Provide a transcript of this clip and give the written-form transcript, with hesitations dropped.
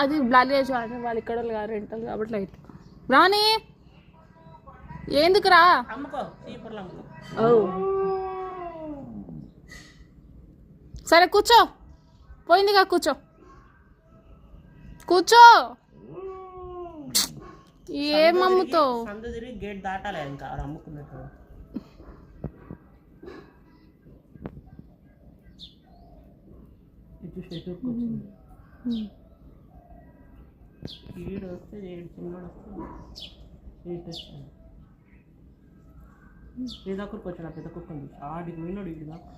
అది బ్లాక్ చేసి వాళ్ళు ఇక్కడ రెంటల్ కాబట్టి లైట్ రాని ఎందుకురా సరే కూర్చో పోయిందిగా కూర్చో కూర్చో ఏం అమ్ముతో గేట్ దాటాలి ఇంకా అమ్ముకున్నట్టు ఈడు వస్తే చిన్నోడు వస్తే పెద్ద కుక్క వచ్చాడు పెద్ద కుక్క ఆడికి పోయినాడు ఈడు దాకా